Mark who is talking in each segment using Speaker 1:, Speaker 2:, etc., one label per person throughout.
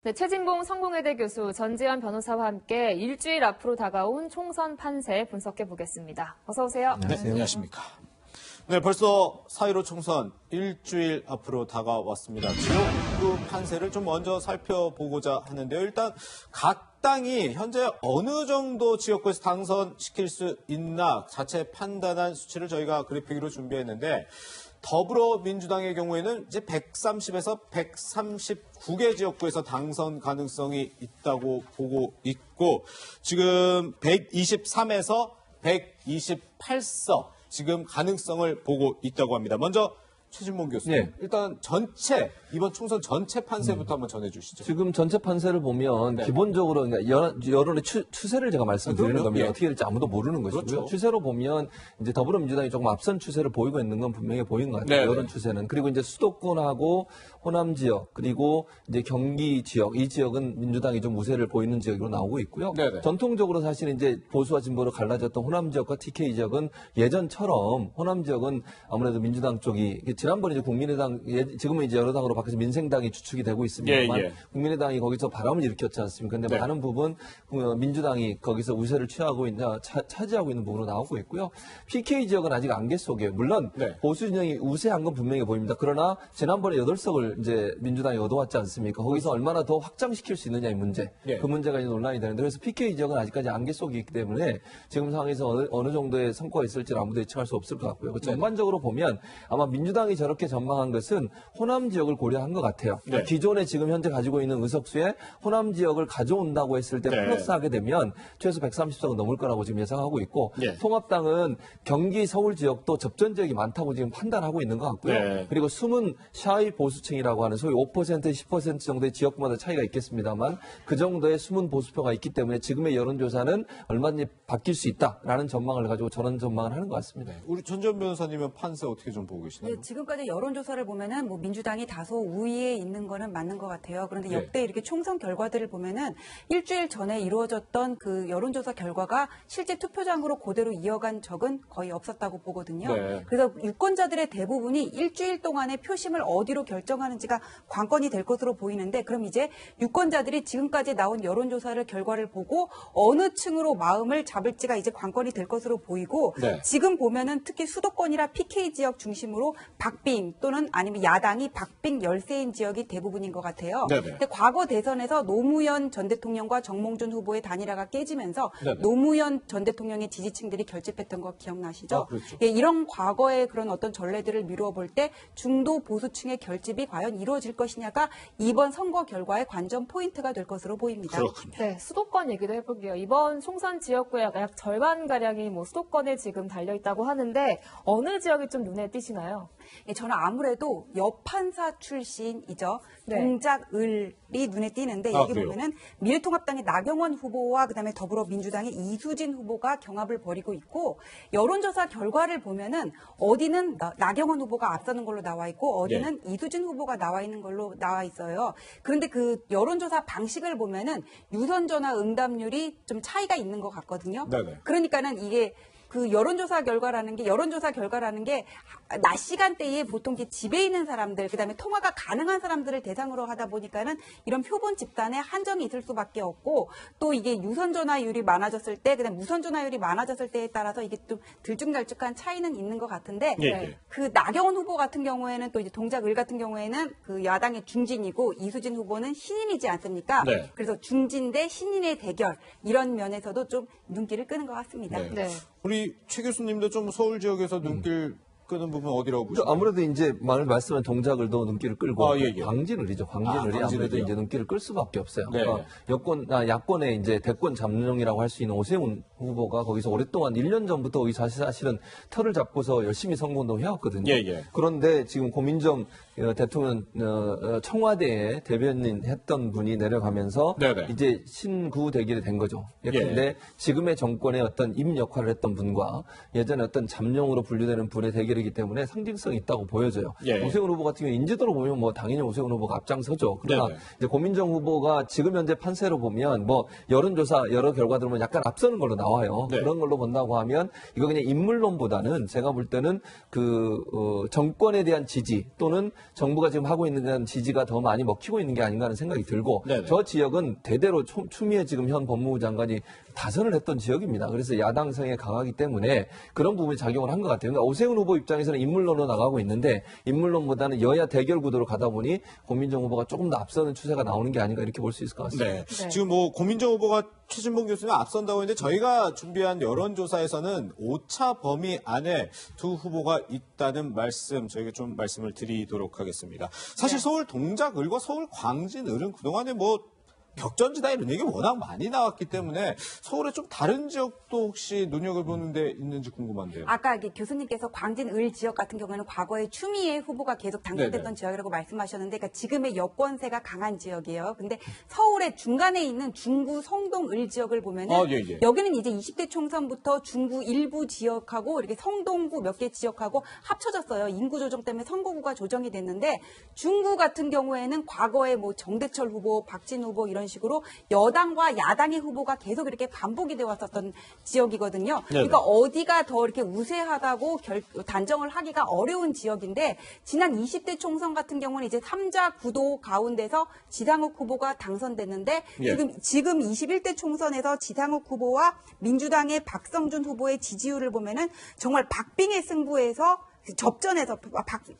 Speaker 1: 네, 최진봉 성공회대 교수, 전지현 변호사와 함께 일주일 앞으로 다가온 총선 판세 분석해 보겠습니다. 어서 오세요.
Speaker 2: 네, 안녕하십니까. 네, 벌써 4.15 총선 일주일 앞으로 다가왔습니다. 지역구 판세를 좀 먼저 살펴보고자 하는데요. 일단 각 당이 현재 어느 정도 지역구에서 당선시킬 수 있나 자체 판단한 수치를 저희가 그래픽으로 준비했는데 더불어민주당의 경우에는 이제 130에서 139개 지역구에서 당선 가능성이 있다고 보고 있고 지금 123에서 128석 지금 가능성을 보고 있다고 합니다. 먼저 최진봉 교수님,
Speaker 3: 네.
Speaker 2: 일단 이번 총선 전체 판세부터 한번 전해주시죠.
Speaker 3: 지금 전체 판세를 보면
Speaker 2: 네.
Speaker 3: 기본적으로 여론의 추세를 제가 말씀드리는
Speaker 2: 그럼요.
Speaker 3: 겁니다.
Speaker 2: 예.
Speaker 3: 어떻게 될지 아무도 모르는 것이고요.
Speaker 2: 그렇죠.
Speaker 3: 추세로 보면 이제 더불어민주당이 조금 앞선 추세를 보이고 있는 건 분명히 보인 것 같아요.
Speaker 2: 네.
Speaker 3: 여론 추세는. 그리고 이제 수도권하고 호남 지역 그리고 이제 경기 지역 이 지역은 민주당이 좀 우세를 보이는 지역으로 나오고 있고요.
Speaker 2: 네네.
Speaker 3: 전통적으로 사실 이제 보수와 진보로 갈라졌던 호남 지역과 TK 지역은 예전처럼 호남 지역은 아무래도 민주당 쪽이 지난번에 이제 국민의당 지금은 이제 여러 당으로 바뀌어서 민생당이 주축이 되고 있습니다만
Speaker 2: 예.
Speaker 3: 국민의당이 거기서 바람을 일으켰지 않습니까? 근데
Speaker 2: 네.
Speaker 3: 많은 부분 민주당이 거기서 우세를 취하고 있나 차지하고 있는 부분으로 나오고 있고요. PK 지역은 아직 안개 속이에요. 물론
Speaker 2: 네.
Speaker 3: 보수 진영이 우세한 건 분명히 보입니다. 그러나 지난번에 8석을 이제 민주당이 얻어왔지 않습니까? 거기서 얼마나 더 확장시킬 수 있느냐의 문제.
Speaker 2: 예.
Speaker 3: 그 문제가 이제 논란이 되는데 그래서 PK 지역은 아직까지 안개 속에 있기 때문에 지금 상황에서 어느 정도의 성과가 있을지를 아무도 예측할 수 없을 것 같고요. 전반적으로 보면 아마 민주당이 저렇게 전망한 것은 호남 지역을 고려한 것 같아요.
Speaker 2: 네.
Speaker 3: 기존에 지금 현재 가지고 있는 의석수에 호남 지역을 가져온다고 했을 때
Speaker 2: 네.
Speaker 3: 플러스하게 되면 최소 130석은 넘을 거라고 지금 예상하고 있고
Speaker 2: 예.
Speaker 3: 통합당은 경기 서울 지역도 접전 지역이 많다고 지금 판단하고 있는 것 같고요.
Speaker 2: 네.
Speaker 3: 그리고 숨은 샤이 보수층이라고 하는 소위 5% 10% 정도의 지역마다 차이가 있겠습니다만 그 정도의 숨은 보수표가 있기 때문에 지금의 여론조사는 얼마든지 바뀔 수 있다라는 전망을 가지고 저런 전망을 하는 것 같습니다.
Speaker 2: 우리 전지현 변호사님은 판세 어떻게 좀 보고 계시나요?
Speaker 4: 네, 지금까지 여론조사를 보면은 뭐 민주당이 다소 우위에 있는 거는 맞는 것 같아요. 그런데
Speaker 2: 네.
Speaker 4: 역대 이렇게 총선 결과들을 보면은 일주일 전에 이루어졌던 그 여론조사 결과가 실제 투표장으로 그대로 이어간 적은 거의 없었다고 보거든요.
Speaker 2: 네.
Speaker 4: 그래서 유권자들의 대부분이 일주일 동안의 표심을 어디로 결정하는지가 관건이 될 것으로 보이는데 그럼 이제 유권자들이 지금까지 나온 여론조사를 결과를 보고 어느 층으로 마음을 잡을지가 이제 관건이 될 것으로 보이고
Speaker 2: 네.
Speaker 4: 지금 보면은 특히 수도권이라 PK 지역 중심으로 박빙 또는 아니면 야당이 박빙 열세인 지역이 대부분인 것 같아요.
Speaker 2: 네네.
Speaker 4: 근데 과거 대선에서 노무현 전 대통령과 정몽준 후보의 단일화가 깨지면서
Speaker 2: 네네.
Speaker 4: 노무현 전 대통령의 지지층들이 결집했던 거 기억나시죠?
Speaker 2: 아, 그렇죠.
Speaker 4: 예, 이런 과거의 그런 어떤 전례들을 미루어 볼 때 중도 보수층의 결집이 과연 이루어질 것이냐가 이번 선거 결과의 관전 포인트가 될 것으로 보입니다.
Speaker 2: 그렇군요.
Speaker 1: 네, 수도권 얘기도 해볼게요. 이번 총선 지역구의 약 절반가량이 뭐 수도권에 지금 달려있다고 하는데 어느 지역이 좀 눈에 띄시나요?
Speaker 4: 예, 저는 아무래도 여판사 출신이죠.
Speaker 1: 네.
Speaker 4: 동작을이 눈에 띄는데
Speaker 2: 아,
Speaker 4: 여기
Speaker 2: 그래요?
Speaker 4: 보면은 미래통합당의 나경원 후보와 그다음에 더불어민주당의 이수진 후보가 경합을 벌이고 있고 여론조사 결과를 보면은 어디는 나경원 후보가 앞서는 걸로 나와 있고 어디는 이수진 후보가 나와 있는 걸로 나와 있어요. 그런데 그 여론조사 방식을 보면은 유선전화 응답률이 좀 차이가 있는 것 같거든요.
Speaker 2: 네네.
Speaker 4: 그러니까는 이게 그 여론조사 결과라는 게 낮 시간대에 보통 이제 집에 있는 사람들 그다음에 통화가 가능한 사람들을 대상으로 하다 보니까는 이런 표본 집단에 한정이 있을 수밖에 없고 또 이게 유선 전화율이 많아졌을 때 그다음 무선 전화율이 많아졌을 때에 따라서 이게 좀 들쭉날쭉한 차이는 있는 것 같은데
Speaker 2: 예.
Speaker 4: 그 나경원 후보 같은 경우에는 또 이제 동작을 같은 경우에는 그 야당의 중진이고 이수진 후보는 신인이지 않습니까?
Speaker 2: 네.
Speaker 4: 그래서 중진 대 신인의 대결 이런 면에서도 좀 눈길을 끄는 것 같습니다.
Speaker 2: 네.
Speaker 1: 네.
Speaker 2: 우리 최 교수님도 좀 서울 지역에서 눈길 끄는 부분 어디라고 보시나요?
Speaker 3: 아무래도 이제 말씀한 동작을도 눈길을 끌고
Speaker 2: 아, 예.
Speaker 3: 광진을이죠. 광진을이 아무래도
Speaker 2: 광진을이요?
Speaker 3: 이제 눈길을 끌 수밖에 없어요.
Speaker 2: 네.
Speaker 3: 야권의 이제 대권 잠룡이라고 할 수 있는 오세훈 후보가 거기서 오랫동안 1년 전부터 거기 사실은 털을 잡고서 열심히 선거운동 해왔거든요.
Speaker 2: 예.
Speaker 3: 그런데 지금 고민정 대통령 청와대에 대변인 했던 분이 내려가면서
Speaker 2: 네네.
Speaker 3: 이제 신구 대결이 된 거죠. 그런데 지금의 정권의 어떤 임 역할을 했던 분과 예전에 어떤 잠룡으로 분류되는 분의 대결이 대결이기 때문에 상징성이 있다고 보여져요.
Speaker 2: 예.
Speaker 3: 오세훈 후보 같은 경우 인지도로 보면 뭐 당연히 오세훈 후보가 앞장서죠. 그러나
Speaker 2: 네네.
Speaker 3: 이제 고민정 후보가 지금 현재 판세로 보면 뭐 여론조사 여러 결과들 보면 약간 앞서는 걸로 나와요.
Speaker 2: 네.
Speaker 3: 그런 걸로 본다고 하면 이거 그냥 인물론보다는 제가 볼 때는 정권에 대한 지지 또는 정부가 지금 하고 있는 데한 지지가 더 많이 먹히고 있는 게 아닌가 하는 생각이 들고
Speaker 2: 네네.
Speaker 3: 저 지역은 대대로 추미애 지금 현 법무부 장관이 다선을 했던 지역입니다. 그래서 야당성에 강하기 때문에 그런 부분이 작용을 한 것 같아요. 그러니까 오세훈 후보 입장에서는 인물론으로 나가고 있는데 인물론보다는 여야 대결 구도로 가다 보니 고민정 후보가 조금 더 앞서는 추세가 나오는 게 아닌가 이렇게 볼 수 있을 것 같습니다.
Speaker 2: 네.
Speaker 1: 네.
Speaker 2: 지금 뭐 고민정 후보가 최진봉 교수님 앞선다고 했는데 저희가 준비한 여론조사에서는 오차 범위 안에 두 후보가 있다는 말씀 저희가 좀 말씀을 드리도록 하겠습니다. 사실 서울 동작을과 서울 광진을은 그동안에 뭐 격전지다 이런 얘기 워낙 많이 나왔기 때문에 서울의 좀 다른 지역도 혹시 눈여겨보는 데 있는지 궁금한데요.
Speaker 4: 아까 이게 교수님께서 광진 을 지역 같은 경우에는 과거에 추미애 후보가 계속 당선됐던
Speaker 2: 네네.
Speaker 4: 지역이라고 말씀하셨는데, 그러니까 지금의 여권세가 강한 지역이에요. 근데 서울의 중간에 있는 중구 성동 을 지역을 보면은
Speaker 2: 예.
Speaker 4: 여기는 이제 20대 총선부터 중구 일부 지역하고 이렇게 성동구 몇 개 지역하고 합쳐졌어요. 인구 조정 때문에 선거구가 조정이 됐는데, 중구 같은 경우에는 과거에 뭐 정대철 후보, 박진 후보 이런 식으로 여당과 야당의 후보가 계속 이렇게 반복이 되어 왔었던 지역이거든요. 그러니까 어디가 더 이렇게 우세하다고 단정을 하기가 어려운 지역인데, 지난 20대 총선 같은 경우는 이제 3자 구도 가운데서 지상욱 후보가 당선됐는데,
Speaker 2: 예.
Speaker 4: 지금 21대 총선에서 지상욱 후보와 민주당의 박성준 후보의 지지율을 보면은 정말 박빙의 승부에서 접전에서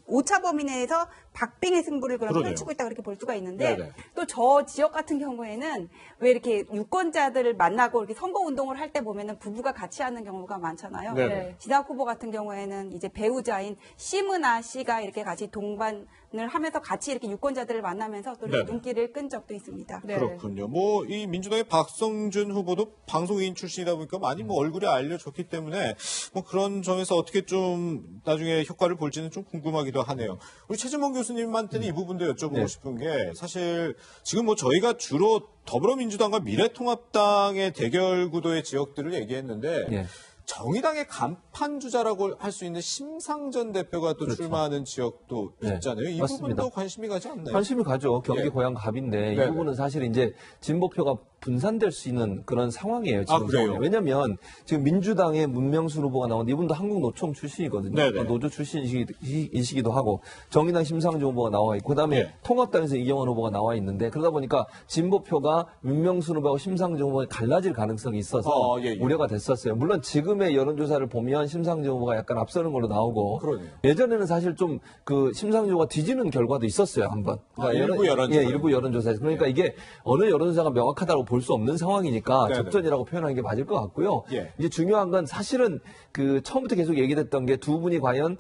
Speaker 4: 오차 범위 내에서 박빙의 승부를
Speaker 2: 그러네요.
Speaker 4: 펼치고 있다 그렇게 볼 수가 있는데,
Speaker 2: 네네.
Speaker 4: 또 저 지역 같은 경우에는 왜 이렇게 유권자들을 만나고 이렇게 선거 운동을 할 때 보면은 부부가 같이 하는 경우가 많잖아요.
Speaker 2: 네네.
Speaker 4: 지상 후보 같은 경우에는 이제 배우자인 심은아 씨가 이렇게 같이 동반을 하면서 같이 이렇게 유권자들을 만나면서 또 이렇게
Speaker 2: 네네.
Speaker 4: 눈길을 끈 적도 있습니다.
Speaker 1: 네.
Speaker 2: 그렇군요. 뭐 이 민주당의 박성준 후보도 방송인 출신이다 보니까 많이 뭐 얼굴이 알려졌기 때문에 뭐 그런 점에서 어떻게 좀 나중에 효과를 볼지는 좀 궁금하기도 하네요. 우리 최진봉 교수님한테는 이 부분도 여쭤보고
Speaker 3: 네.
Speaker 2: 싶은 게 사실 지금 뭐 저희가 주로 더불어민주당과 미래통합당의 대결 구도의 지역들을 얘기했는데
Speaker 3: 예.
Speaker 2: 정의당의 간판 주자라고 할 수 있는 심상전 대표가 또
Speaker 3: 그렇죠.
Speaker 2: 출마하는 지역도
Speaker 3: 네,
Speaker 2: 있잖아요. 이
Speaker 3: 맞습니다.
Speaker 2: 부분도 관심이 가지 않나요?
Speaker 3: 관심을 가죠. 경기
Speaker 2: 예.
Speaker 3: 고향 갑인데
Speaker 2: 네네.
Speaker 3: 이 부분은 사실 이제 진보표가 분산될 수 있는 그런 상황이에요. 지금
Speaker 2: 그래요?
Speaker 3: 상황이. 왜냐하면 지금 민주당의 문명순 후보가 나오는데 이분도 한국노총 출신이거든요.
Speaker 2: 네네.
Speaker 3: 노조 출신이시기도 하고 정의당 심상정 후보가 나와 있고 그다음에
Speaker 2: 예.
Speaker 3: 통합당에서 이경원 후보가 나와 있는데 그러다 보니까 진보표가 문명순 후보하고 심상정 후보가 갈라질 가능성이 있어서
Speaker 2: 예.
Speaker 3: 우려가 됐었어요. 물론 지금의 여론조사를 보면 심상정 후보가 약간 앞서는 걸로 나오고
Speaker 2: 그러네요.
Speaker 3: 예전에는 사실 좀 그 심상정 후보가 뒤지는 결과도 있었어요 한번.
Speaker 2: 일부 여론조사.
Speaker 3: 예, 일부 여론조사에서. 그러니까 이게 어느 여론조사가 명확하다고 볼 수 없는 상황이니까
Speaker 2: 네네.
Speaker 3: 접전이라고 표현하는 게 맞을 것 같고요.
Speaker 2: 예.
Speaker 3: 이제 중요한 건 사실은 그 처음부터 계속 얘기됐던 게 두 분이 과연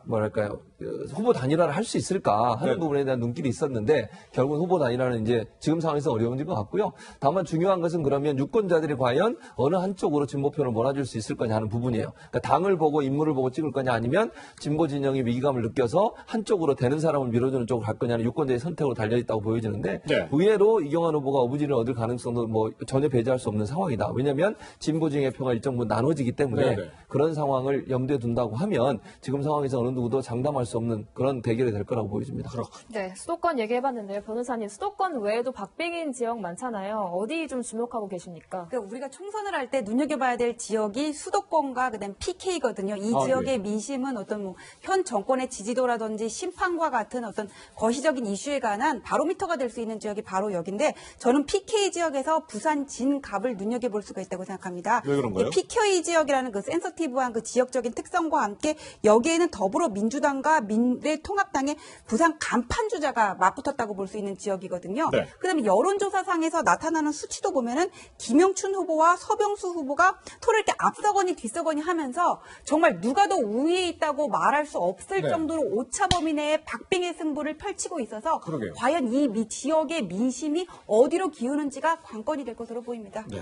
Speaker 3: 뭐랄까요 후보 단일화를 할 수 있을까 하는
Speaker 2: 네네.
Speaker 3: 부분에 대한 눈길이 있었는데 결국 후보 단일화는 이제 지금 상황에서 어려운 것 같고요. 다만 중요한 것은 그러면 유권자들이 과연 어느 한쪽으로 진보표를 몰아줄 수 있을 거냐 하는 부분이에요. 그러니까 당을 보고 인물을 보고 찍을 거냐 아니면 진보 진영이 위기감을 느껴서 한쪽으로 되는 사람을 밀어주는 쪽으로 갈 거냐는 유권자의 선택으로 달려있다고 보여지는데
Speaker 2: 네.
Speaker 3: 의외로 이경환 후보가 어부지를 얻을 가능성도 뭐 전혀 배제할 수 없는 상황이다. 왜냐하면 진보 진영의 표가 일정 부분 나눠지기 때문에
Speaker 2: 네네.
Speaker 3: 그런 상황을 염두에 둔다고 하면 지금 상황에서 어느 누구도 장담할 수 없는 그런 대결이 될 거라고 보여집니다.
Speaker 1: 네, 수도권 얘기해봤는데요. 변호사님, 수도권 외에도 박빙인 지역 많잖아요. 어디 좀 주목하고 계십니까?
Speaker 4: 그러니까 우리가 총선을 할 때 눈여겨봐야 될 지역이 수도권과 그다음 PK거든요. 이 지역의
Speaker 2: 예.
Speaker 4: 민심은 어떤 뭐 현 정권의 지지도라든지 심판과 같은 어떤 거시적인 이슈에 관한 바로미터가 될 수 있는 지역이 바로 여기인데, 저는 PK 지역에서 부산 진갑을 눈여겨볼 수가 있다고 생각합니다.
Speaker 2: 왜 그런가요?
Speaker 4: 이 PK 지역이라는 그 센서티브한 그 지역적인 특성과 함께 여기에는 더불어민주당과 미래통합당의 부산 간판 주자가 맞붙었다고 볼 수 있는 지역이거든요.
Speaker 2: 네.
Speaker 4: 그다음에 여론조사상에서 나타나는 수치도 보면은 김영춘 후보와 서병수 후보가 토를 이렇게 앞서거니 뒤서거니 하면서 정말 누가 더 우위에 있다고 말할 수 없을
Speaker 2: 네.
Speaker 4: 정도로 오차 범위 내에 박빙의 승부를 펼치고 있어서
Speaker 2: 그러게요.
Speaker 4: 과연 이 지역의 민심이 어디로 기우는지가 관건이 될 것으로 보입니다.
Speaker 2: 네.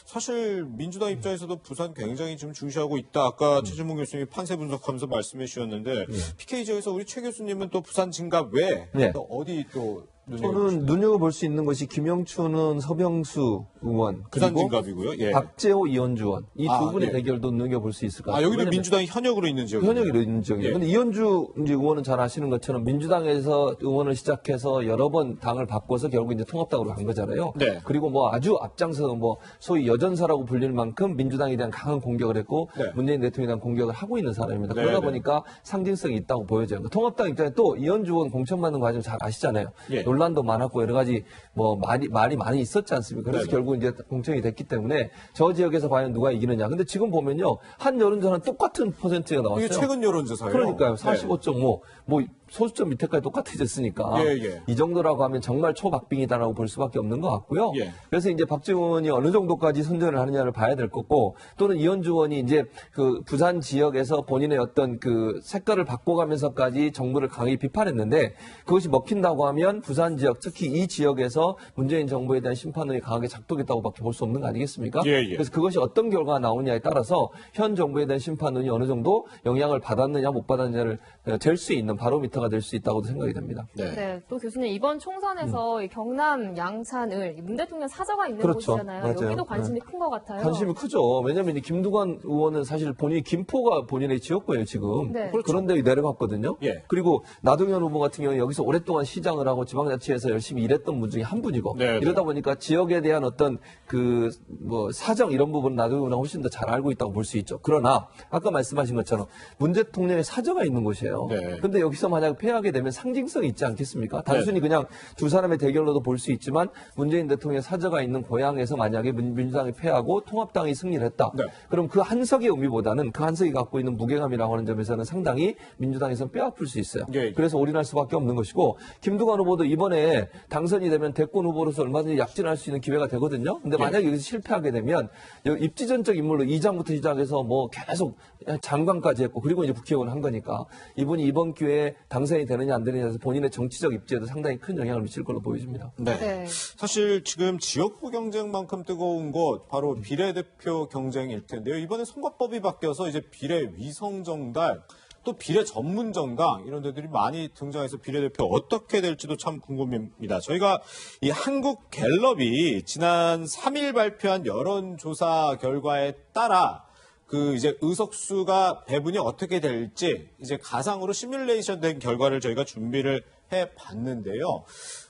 Speaker 2: 사실 민주당 입장에서도 부산 굉장히 지금 중시하고 있다. 아까 최진봉 교수님이 판세 분석하면서 말씀해 주셨는데 PK 지역에서 우리 최 교수님은 또 부산 진갑 외에
Speaker 3: 네.
Speaker 2: 또 어디 또
Speaker 3: 저는 눈여겨볼 수 있는 것이 김영춘은 서병수 의원,
Speaker 2: 부산
Speaker 3: 그리고
Speaker 2: 진갑이고요. 예.
Speaker 3: 박재호 이현주 의원 이 두 분의
Speaker 2: 예.
Speaker 3: 대결도 눈여겨볼 수 있을 것 같아요.
Speaker 2: 여기도
Speaker 3: 왜냐면
Speaker 2: 민주당이 현역으로 있는 지역이에요.
Speaker 3: 현역으로 있는 지역이에요.
Speaker 2: 예.
Speaker 3: 근데 이현주 이제 의원은 잘 아시는 것처럼 민주당에서 의원을 시작해서 여러 번 당을 바꿔서 결국 이제 통합당으로 간 거잖아요.
Speaker 2: 네.
Speaker 3: 그리고 뭐 아주 앞장서 뭐 소위 여전사라고 불릴 만큼 민주당에 대한 강한 공격을 했고
Speaker 2: 네.
Speaker 3: 문재인 대통령에 대한 공격을 하고 있는 사람입니다.
Speaker 2: 네,
Speaker 3: 그러다
Speaker 2: 네.
Speaker 3: 보니까 상징성이 있다고 보여져요. 통합당 입장에 또 이현주 의원 공천받는 과정 잘 아시잖아요.
Speaker 2: 예.
Speaker 3: 논란도 많았고 여러 가지 뭐 말이 많이 있었지 않습니까? 그래서
Speaker 2: 네.
Speaker 3: 결국 이제 공천이 됐기 때문에 저 지역에서 과연 누가 이기느냐. 근데 지금 보면요. 한 여론조사는 똑같은 퍼센트가 나왔어요.
Speaker 2: 이게 최근 여론조사예요.
Speaker 3: 그러니까요.
Speaker 2: 네.
Speaker 3: 45.5. 뭐 소수점 밑에까지 똑같아졌으니까
Speaker 2: 예.
Speaker 3: 이 정도라고 하면 정말 초박빙이다라고 볼 수밖에 없는 것 같고요.
Speaker 2: 예.
Speaker 3: 그래서 이제 박지원 의원이 어느 정도까지 선전을 하느냐를 봐야 될 거고 또는 이현주 의원이 이제 그 부산 지역에서 본인의 어떤 그 색깔을 바꿔가면서까지 정부를 강하게 비판했는데 그것이 먹힌다고 하면 부산 지역 특히 이 지역에서 문재인 정부에 대한 심판론이 강하게 작동했다고밖에 볼 수 없는 거 아니겠습니까?
Speaker 2: 예.
Speaker 3: 그래서 그것이 어떤 결과가 나오냐에 따라서 현 정부에 대한 심판론이 어느 정도 영향을 받았느냐 못 받았느냐를 될 수 있는 바로미터가 될 수 있다고도 생각이 됩니다.
Speaker 1: 네, 또 교수님 이번 총선에서 이 경남 양산을 문 대통령 사저가 있는
Speaker 3: 그렇죠.
Speaker 1: 곳이잖아요.
Speaker 3: 맞아요.
Speaker 1: 여기도 관심이 큰 것 같아요.
Speaker 3: 관심이 크죠. 왜냐하면 이 김두관 의원은 사실 본인이 김포가 본인의 지역구예요 지금.
Speaker 1: 네.
Speaker 3: 그런데 내려갔거든요.
Speaker 2: 예.
Speaker 3: 그리고 나동현 후보 같은 경우는 여기서 오랫동안 시장을 하고 지방자치에서 열심히 일했던 분 중에 한 분이고
Speaker 2: 네,
Speaker 3: 이러다 보니까 지역에 대한 어떤 그 뭐 사정 이런 부분 나동현 후보가 훨씬 더 잘 알고 있다고 볼 수 있죠. 그러나 아까 말씀하신 것처럼 문 대통령의 사저가 있는 곳이에요.
Speaker 2: 네.
Speaker 3: 근데 여기서 만약 패하게 되면 상징성이 있지 않겠습니까? 단순히 그냥 두 사람의 대결로도 볼 수 있지만 문재인 대통령의 사저가 있는 고향에서 만약에 민주당이 패하고 통합당이 승리를 했다.
Speaker 2: 네.
Speaker 3: 그럼 그 한석의 의미보다는 그 한석이 갖고 있는 무게감이라고 하는 점에서는 상당히 민주당에서는 뼈아플 수 있어요.
Speaker 2: 예.
Speaker 3: 그래서 올인할 수밖에 없는 것이고 김두관 후보도 이번에 당선이 되면 대권 후보로서 얼마든지 약진할 수 있는 기회가 되거든요. 근데 만약에 여기서 실패하게 되면 입지전적 인물로 이장부터 시작해서 뭐 계속 장관까지 했고 그리고 이제 국회의원 한 거니까 이분이 이번 기회에 당선이 되느냐 안 되느냐에서 본인의 정치적 입지에도 상당히 큰 영향을 미칠 걸로 보여집니다.
Speaker 2: 네.
Speaker 1: 네.
Speaker 2: 사실 지금 지역구 경쟁만큼 뜨거운 곳 바로 비례대표 경쟁일 텐데요. 이번에 선거법이 바뀌어서 이제 비례 위성정당 또 비례 전문정당 이런 데들이 많이 등장해서 비례대표 어떻게 될지도 참 궁금합니다. 저희가 이 한국갤럽이 지난 3일 발표한 여론조사 결과에 따라 그 이제 의석수가 배분이 어떻게 될지 이제 가상으로 시뮬레이션 된 결과를 저희가 준비를 해 봤는데요.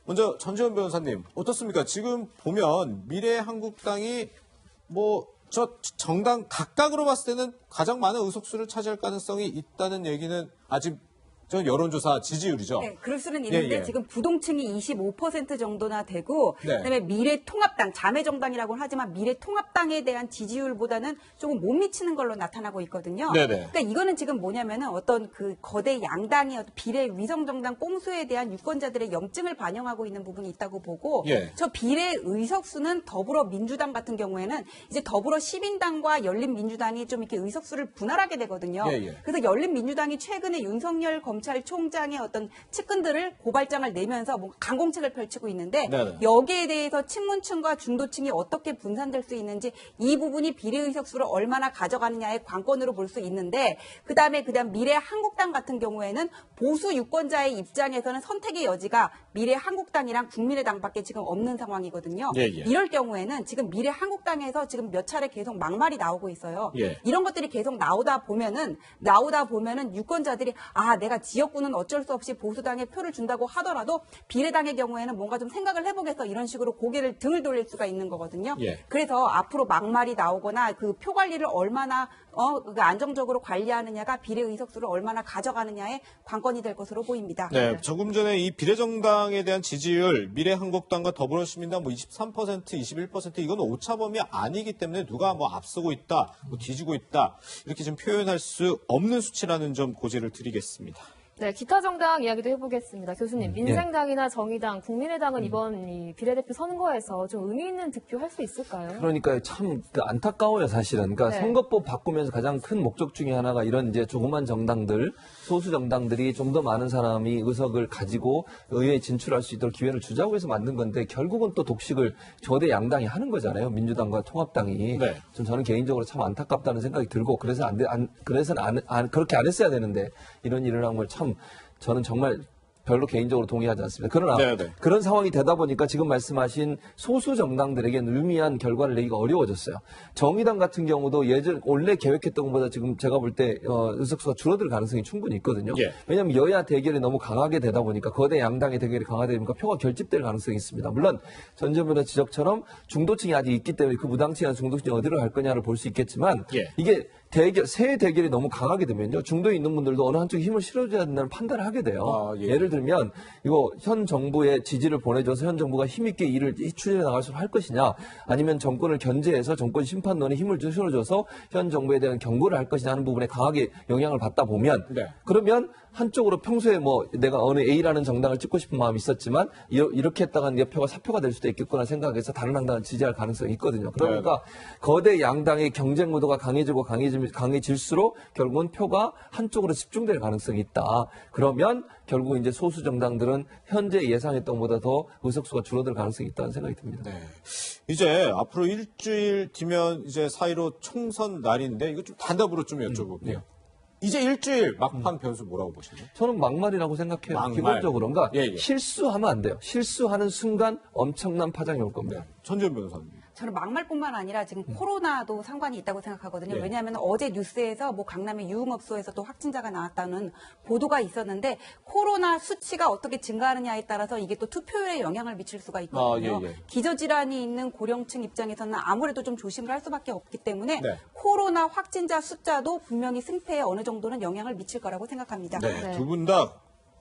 Speaker 2: 먼저 전지현 변호사님 어떻습니까? 지금 보면 미래한국당이 뭐 저 정당 각각으로 봤을 때는 가장 많은 의석수를 차지할 가능성이 있다는 얘기는 아직 저 여론조사 지지율이죠.
Speaker 4: 네, 그럴 수는 있는데
Speaker 2: 예.
Speaker 4: 지금 부동층이 25% 정도나 되고
Speaker 2: 네.
Speaker 4: 그다음에 미래통합당, 자매정당이라고는 하지만 미래통합당에 대한 지지율보다는 조금 못 미치는 걸로 나타나고 있거든요.
Speaker 2: 네네.
Speaker 4: 그러니까 이거는 지금 뭐냐면은 어떤 그 거대 양당의 어떤 비례 위성정당 꼼수에 대한 유권자들의 염증을 반영하고 있는 부분이 있다고 보고
Speaker 2: 예.
Speaker 4: 저 비례 의석수는 더불어민주당 같은 경우에는 이제 더불어 시민당과 열린민주당이 좀 이렇게 의석수를 분할하게 되거든요.
Speaker 2: 예.
Speaker 4: 그래서 열린민주당이 최근에 윤석열 검찰총장의 어떤 측근들을 고발장을 내면서 뭔가 강공책을 펼치고 있는데
Speaker 2: 네네.
Speaker 4: 여기에 대해서 친문층과 중도층이 어떻게 분산될 수 있는지 이 부분이 비례의석수를 얼마나 가져가느냐의 관건으로 볼 수 있는데 그다음 미래한국당 같은 경우에는 보수 유권자의 입장에서는 선택의 여지가 미래한국당이랑 국민의당밖에 지금 없는 상황이거든요.
Speaker 2: 예.
Speaker 4: 이럴 경우에는 지금 미래한국당에서 지금 몇 차례 계속 막말이 나오고 있어요.
Speaker 2: 예.
Speaker 4: 이런 것들이 계속 나오다 보면은 유권자들이 내가 지역구는 어쩔 수 없이 보수당에 표를 준다고 하더라도 비례당의 경우에는 뭔가 좀 생각을 해보겠어 이런 식으로 고개를 등을 돌릴 수가 있는 거거든요.
Speaker 2: 예.
Speaker 4: 그래서 앞으로 막말이 나오거나 그 표 관리를 얼마나 안정적으로 관리하느냐가 비례 의석수를 얼마나 가져가느냐의 관건이 될 것으로 보입니다.
Speaker 2: 네, 조금 전에 이 비례정당에 대한 지지율 미래한국당과 더불어시민당 뭐 23%, 21% 이건 오차범위 아니기 때문에 누가 뭐 앞서고 있다, 뭐 뒤지고 있다 이렇게 좀 표현할 수 없는 수치라는 점 고지를 드리겠습니다.
Speaker 1: 네, 기타 정당 이야기도 해보겠습니다. 교수님, 민생당이나 정의당, 국민의당은 이번 이 비례대표 선거에서 좀 의미 있는 득표할 수 있을까요?
Speaker 3: 그러니까 참 안타까워요, 사실은. 그러니까
Speaker 1: 네.
Speaker 3: 선거법 바꾸면서 가장 큰 목적 중에 하나가 이런 이제 조그만 정당들, 소수 정당들이 좀 더 많은 사람이 의석을 가지고 의회에 진출할 수 있도록 기회를 주자고 해서 만든 건데 결국은 또 독식을 저대 양당이 하는 거잖아요. 민주당과 통합당이.
Speaker 2: 네.
Speaker 3: 저는 개인적으로 참 안타깝다는 생각이 들고 그래서는 그렇게 안 했어야 되는데 이런 일을 한 걸 참 저는 정말 별로 개인적으로 동의하지 않습니다. 그러나
Speaker 2: 네네.
Speaker 3: 그런 상황이 되다 보니까 지금 말씀하신 소수 정당들에게는 의미한 결과를 내기가 어려워졌어요. 정의당 같은 경우도 원래 계획했던 것보다 지금 제가 볼 때 의석수가 줄어들 가능성이 충분히 있거든요.
Speaker 2: 예.
Speaker 3: 왜냐하면 여야 대결이 너무 강하게 되다 보니까 거대 양당의 대결이 강하다 보니까 표가 결집될 가능성이 있습니다. 물론 전 전 변호 지적처럼 중도층이 아직 있기 때문에 그 무당층이나 중도층이 어디로 갈 거냐를 볼 수 있겠지만
Speaker 2: 예.
Speaker 3: 이게 새 대결이 너무 강하게 되면요. 중도에 있는 분들도 어느 한쪽에 힘을 실어줘야 된다는 판단을 하게 돼요.
Speaker 2: 아, 예.
Speaker 3: 예를 들면 이거 현 정부의 지지를 보내줘서 현 정부가 힘있게 일을 추진해 나갈 수 할 것이냐 아니면 정권을 견제해서 정권 심판론에 힘을 실어줘서 현 정부에 대한 경고를 할 것이냐 하는 부분에 강하게 영향을 받다 보면
Speaker 2: 네.
Speaker 3: 그러면 한쪽으로 평소에 뭐 내가 어느 A라는 정당을 찍고 싶은 마음이 있었지만 이렇게 했다간 내 표가 사표가 될 수도 있겠구나 생각해서 다른 당당을 지지할 가능성이 있거든요. 그러니까 거대 양당의 경쟁 구도가 강해질수록 결국은 표가 한쪽으로 집중될 가능성이 있다. 그러면 결국 이제 소수 정당들은 현재 예상했던 것보다 더 의석수가 줄어들 가능성이 있다는 생각이 듭니다.
Speaker 2: 네. 이제 앞으로 일주일 뒤면 이제 4.15 총선 날인데 이거 좀 단답으로 좀 여쭤볼게요. 이제 일주일 막판 변수 뭐라고 보시나요?
Speaker 3: 저는 막말이라고 생각해요.
Speaker 2: 막말.
Speaker 3: 기본적으로. 그러니까
Speaker 2: 예.
Speaker 3: 실수하면 안 돼요. 실수하는 순간 엄청난 파장이 올 겁니다.
Speaker 2: 전지현 변호사님.
Speaker 4: 저는 막말뿐만 아니라 지금 코로나도 상관이 있다고 생각하거든요.
Speaker 2: 예.
Speaker 4: 왜냐하면 어제 뉴스에서 뭐 강남의 유흥업소에서 또 확진자가 나왔다는 보도가 있었는데 코로나 수치가 어떻게 증가하느냐에 따라서 이게 또 투표율에 영향을 미칠 수가 있거든요.
Speaker 2: 예.
Speaker 4: 기저질환이 있는 고령층 입장에서는 아무래도 좀 조심을 할 수밖에 없기 때문에
Speaker 2: 네.
Speaker 4: 코로나 확진자 숫자도 분명히 승패에 어느 정도는 영향을 미칠 거라고 생각합니다.
Speaker 2: 네.
Speaker 1: 네.
Speaker 2: 두 분 다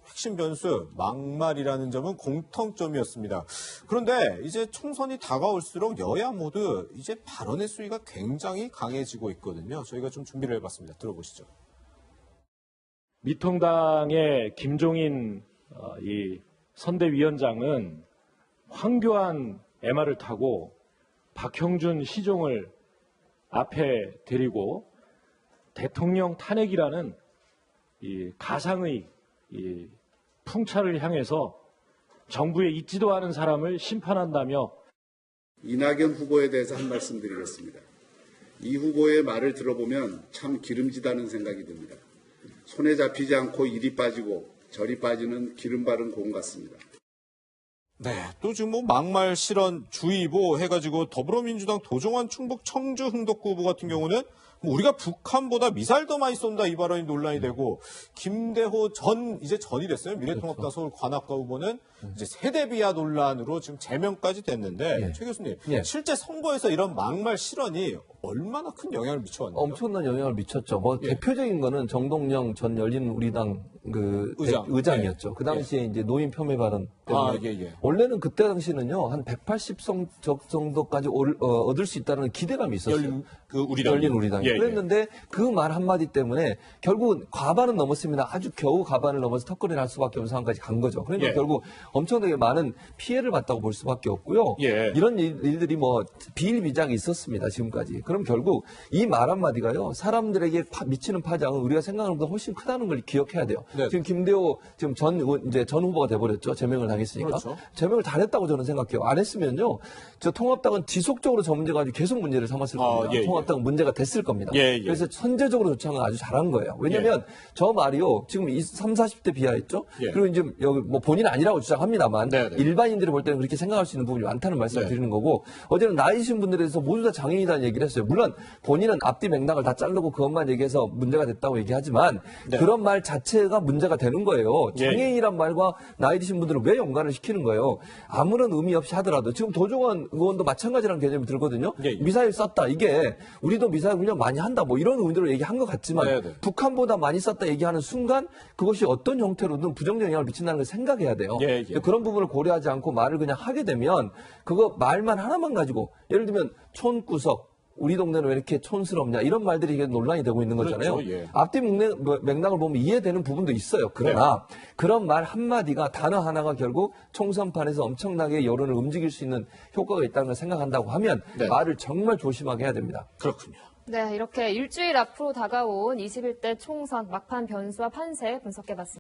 Speaker 2: 핵심 변수 막말이라는 점은 공통점이었습니다. 그런데 이제 총선이 다가올수록 여야 모두 이제 발언의 수위가 굉장히 강해지고 있거든요. 저희가 좀 준비를 해봤습니다. 들어보시죠.
Speaker 5: 미통당의 김종인 이 선대위원장은 황교안 MR을 타고 박형준 시종을 앞에 데리고 대통령 탄핵이라는 이 가상의 이 풍차를 향해서 정부에 있지도 않은 사람을 심판한다며
Speaker 6: 이낙연 후보에 대해서 한 말씀 드리겠습니다. 이 후보의 말을 들어보면 참 기름지다는 생각이 듭니다. 손에 잡히지 않고 이리 빠지고 저리 빠지는 기름 바른 공 같습니다.
Speaker 2: 네, 또 지금 뭐 막말 실언 주의보 해가지고 더불어민주당 도종환 충북 청주 흥덕구 후보 같은 경우는 뭐 우리가 북한보다 미사일 더 많이 쏜다 이 발언이 논란이 되고 김대호 이제 전이 됐어요. 미래통합당 서울 관악가 후보는 이제 세대 비하 논란으로 지금 제명까지 됐는데 최 교수님 실제 선거에서 이런 막말 실언이 얼마나 큰 영향을 미쳐왔나요?
Speaker 3: 엄청난 영향을 미쳤죠. 뭐 대표적인 거는 정동영 전 열린우리당 의장이었죠. 그 당시에 이제 노인 폄훼 발언 때문에 원래는 그때 당시는요 한 180석 정도까지 얻을 수 있다는 기대감이 있었어요. 열린우리당이 그랬는데 그 말 한마디 때문에 결국은 과반은 넘었습니다. 아주 겨우 과반을 넘어서 턱걸이를 할 수밖에 없는 상황까지 간 거죠. 그러니까 결국 엄청나게 많은 피해를 봤다고 볼 수밖에 없고요. 이런 일들이 뭐 비일비재하게 있었습니다. 지금까지. 그럼 결국 이 말 한마디가요 사람들에게 미치는 파장은 우리가 생각하는 것보다 훨씬 크다는 걸 기억해야 돼요. 지금 김대호 지금 전 후보가 돼버렸죠. 제명을 당했으니까.
Speaker 2: 그렇죠.
Speaker 3: 제명을 잘했다고 저는 생각해요. 안 했으면요 저 통합당은 지속적으로 저 문제 가지고 계속 문제를 삼았을 겁니다. 통합당은 문제가 됐을 겁니다. 그래서 선제적으로 조창을 아주 잘한 거예요. 왜냐하면 저 말이요 지금 30, 40대 비하했죠. 그리고 이제 여기 뭐 본인 아니라고 주장합니다만 일반인들이 볼 때는 그렇게 생각할 수 있는 부분이 많다는 말씀을 드리는 거고 어제는 나이 드신 분들에 대해서 모두 다 장애인이라는 얘기를 했어요. 물론 본인은 앞뒤 맥락을 다 자르고 그것만 얘기해서 문제가 됐다고 얘기하지만 그런 말 자체가 문제가 되는 거예요. 장애인이란 말과 나이 드신 분들을 왜 연관을 시키는 거예요. 아무런 의미 없이 하더라도 지금 도종환 의원도 마찬가지라는 개념이 들거든요. 미사일 쐈다. 이게 우리도 미사일 훈련 많이 한다. 뭐 이런 의미로 얘기한 것 같지만 북한보다 많이 쐈다 얘기하는 순간 그것이 어떤 형태로든 부정적 영향을 미친다는 걸 생각해야 돼요. 그런 부분을 고려하지 않고 말을 그냥 하게 되면 그거 말만 하나만 가지고 예를 들면 촌구석 우리 동네는 왜 이렇게 촌스럽냐 이런 말들이 이게 논란이 되고 있는 거잖아요. 앞뒤 맥락을 보면 이해되는 부분도 있어요. 그러나 그런 말 한마디가 단어 하나가 결국 총선판에서 엄청나게 여론을 움직일 수 있는 효과가 있다는 걸 생각한다고 하면 말을 정말 조심하게 해야 됩니다.
Speaker 2: 그렇군요.
Speaker 1: 네, 이렇게 일주일 앞으로 다가온 21대 총선 막판 변수와 판세 분석해봤습니다.